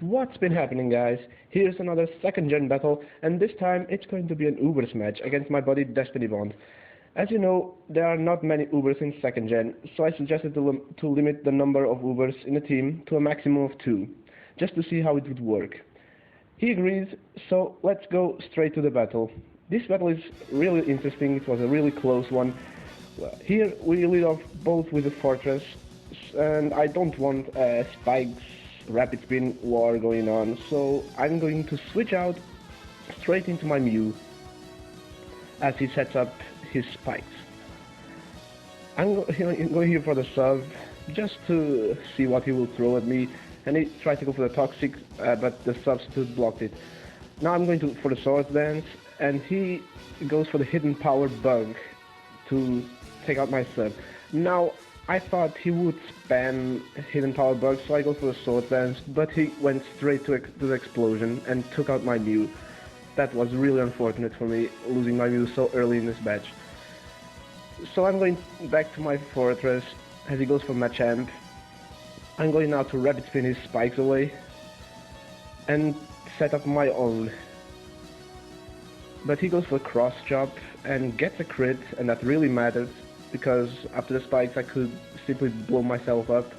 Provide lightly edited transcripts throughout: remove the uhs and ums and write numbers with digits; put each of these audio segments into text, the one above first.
What's been happening, guys? Here's another second gen battle, and this time it's going to be an Ubers match against my buddy destinyb0nd. As you know, there are not many Ubers in second gen, so I suggested to limit the number of Ubers in a team to a maximum of 2, just to see how it would work. He agreed, so let's go straight to the battle. This battle is really interesting, it was a really close one. Here we lead off both with a fortress, and I don't want Spikes rapid spin war going on, so I'm going to switch out straight into my Mew as he sets up his spikes. I'm going here for the sub just to see what he will throw at me, and he tried to go for the toxic, but the substitute blocked it. Now I'm going for the sword dance, and he goes for the hidden power bug to take out my sub. Now I thought he would spam hidden power bug, so I go for the sword dance, but he went straight to the explosion and took out my Mew. That was really unfortunate for me, losing my Mew so early in this match. So I'm going back to my fortress as he goes for Machamp. I'm going now to rapid spin his spikes away and set up my own. But he goes for cross chop and gets a crit, and that really matters, because after the spikes I could simply blow myself up.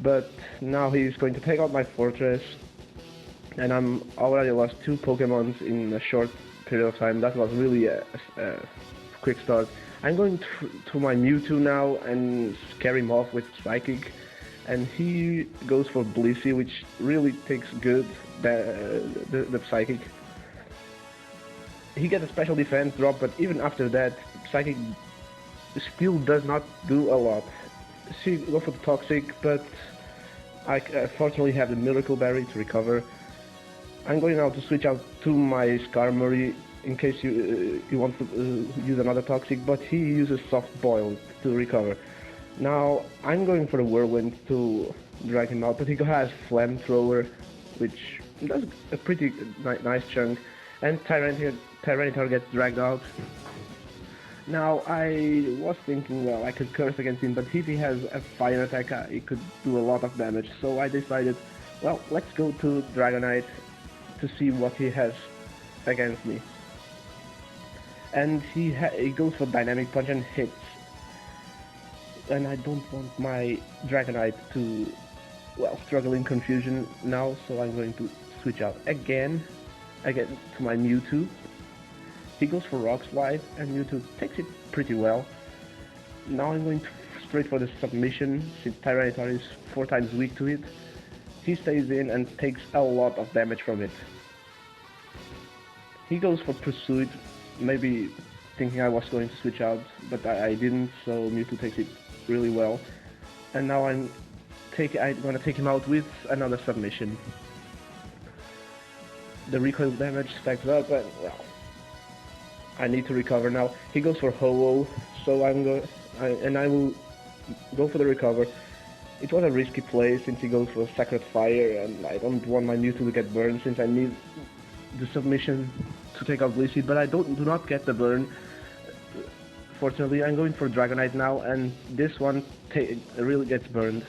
But now he's going to take out my fortress, and I'm already lost 2 Pokémons in a short period of time. That was really a quick start. I'm going to my Mewtwo now and scare him off with Psychic, and he goes for Blissey, which really takes good the Psychic. He gets a special defense drop, but even after that, Psychic still does not do a lot. She goes for the Toxic, but I fortunately have the Miracle Berry to recover. I'm going now to switch out to my Skarmory in case you want to use another Toxic, but he uses Soft Boil to recover. Now I'm going for the Whirlwind to drag him out, but he has Flamethrower, which does a pretty nice chunk, and Tyranitar gets dragged out. Now I was thinking, well, I could curse against him, but if he has a fire attack, it could do a lot of damage, so I decided, well, let's go to Dragonite to see what he has against me. And he goes for Dynamic Punch and hits. And I don't want my Dragonite to, well, struggle in confusion now, so I'm going to switch out again to my Mewtwo. He goes for Rock Slide, and Mewtwo takes it pretty well. Now I'm going straight for the submission, since Tyranitar is 4 times weak to it. He stays in and takes a lot of damage from it. He goes for Pursuit, maybe thinking I was going to switch out, but I didn't, so Mewtwo takes it really well. And now I'm gonna take him out with another submission. The recoil damage stacks up, and well, I need to recover now. He goes for Ho-Oh, so I will go for the recover. It was a risky play since he goes for Sacred Fire, and I don't want my Mewtwo to get burned since I need the submission to take out Blissey, but I do not get the burn. Fortunately, I'm going for Dragonite now, and this one really gets burned.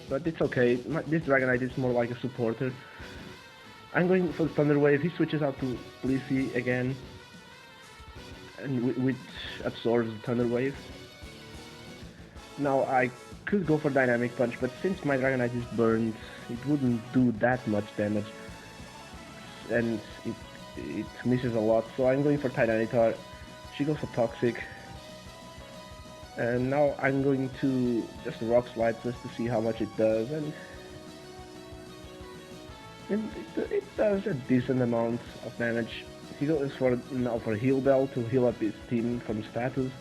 But it's okay, this Dragonite is more like a supporter. I'm going for the Thunder Wave. He switches out to Blissey again, and which absorbs the Thunder Wave. Now I could go for Dynamic Punch, but since my Dragonite is burned, it wouldn't do that much damage, and it misses a lot, so I'm going for Tyranitar. She goes for Toxic, and now I'm going to just Rock Slide just to see how much it does, and it does a decent amount of damage. He goes now for Heal Bell to heal up his team from status,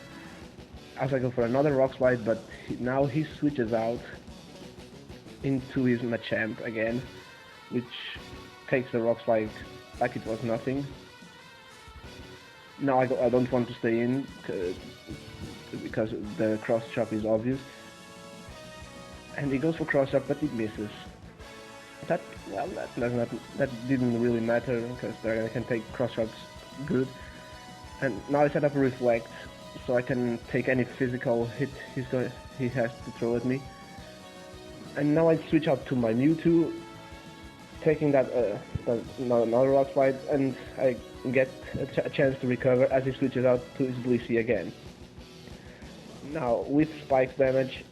as I go for another Rock Slide, but now he switches out into his Machamp again, which takes the Rock Slide like it was nothing. Now I don't want to stay in because the cross chop is obvious, and he goes for cross chop, but it misses. That didn't really matter because I can take cross chops good. And now I set up a Reflect, so I can take any physical hit he has to throw at me. And now I switch out to my Mewtwo, taking another rock slide, and I get a chance to recover as he switches out to his Blissey again. Now with Spike's damage,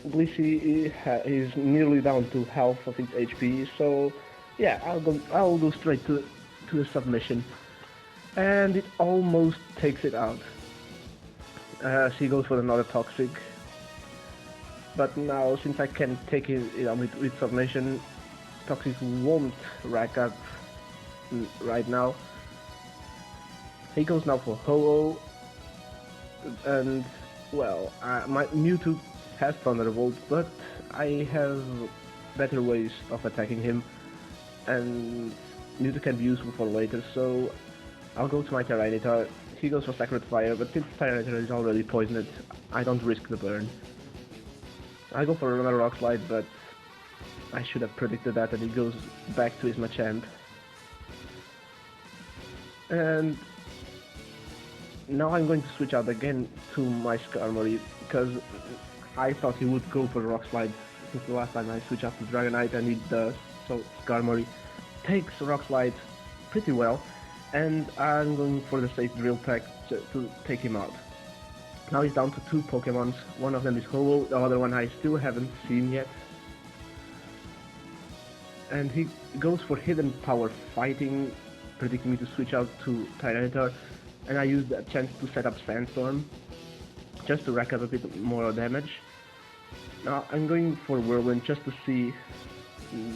Blissey is nearly down to half of its HP, so yeah, I'll go straight to the submission, and it almost takes it out. She goes for another Toxic, but now since I can take it with submission, Toxic won't rack up right now. He goes now for Ho-Oh, and well, my Mewtwo has Thunderbolt, but I have better ways of attacking him, and Mewtwo can be useful for later, so I'll go to my Tyranitar. He goes for Sacred Fire, but since Tyranitar is already poisoned, I don't risk the burn. I go for another Rock Slide, but I should have predicted that, and he goes back to his Machamp. And now I'm going to switch out again to my Skarmory, because I thought he would go for Rock Slide since the last time I switched out to Dragonite, and he does. So Skarmory takes Rock Slide pretty well, and I'm going for the safe Drill Peck to take him out. Now he's down to 2 Pokémons. One of them is Ho-Oh, the other one I still haven't seen yet. And he goes for Hidden Power Fighting, predicting me to switch out to Tyranitar, and I use that chance to set up Sandstorm, just to rack up a bit more damage. Now I'm going for Whirlwind just to see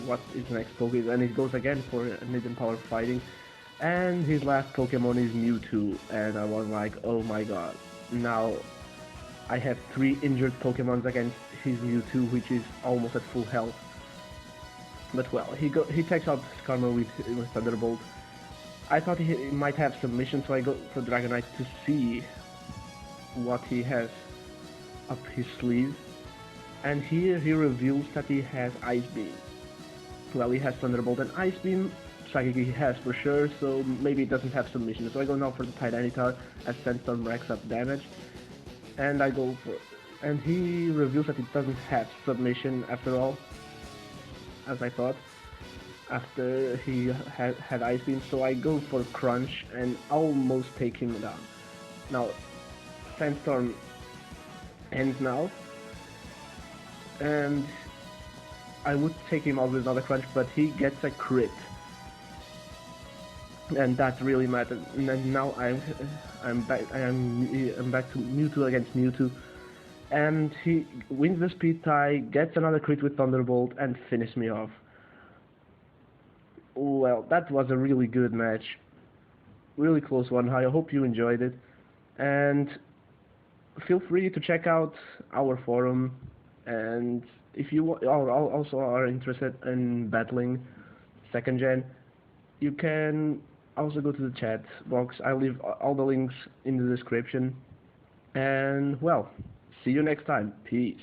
what his next Poké is, and he goes again for Hidden Power Fighting, and his last Pokemon is Mewtwo, and I was like, oh my god. Now I have 3 injured Pokemons against his Mewtwo, which is almost at full health. But well, he takes out Skarmory with Thunderbolt. I thought he might have submission, so I go for Dragonite to see what he has up his sleeve. And here he reveals that he has Ice Beam. Well, he has Thunderbolt and Ice Beam. Psychic he has for sure, so maybe it doesn't have submission. So I go now for the Tyranitar as Sandstorm racks up damage. And and he reveals that it doesn't have submission after all, as I thought, after he had Ice Beam. So I go for Crunch and almost take him down. Now Sandstorm ends now, and I would take him out with another Crunch, but he gets a crit, and that really mattered. And now I'm back to Mewtwo against Mewtwo, and he wins the speed tie, gets another crit with Thunderbolt, and finishes me off. Well, that was a really good match, really close one. I hope you enjoyed it, and feel free to check out our forum, and if you also are interested in battling 2nd gen, you can also go to the chat box. I'll leave all the links in the description, and well, see you next time. Peace.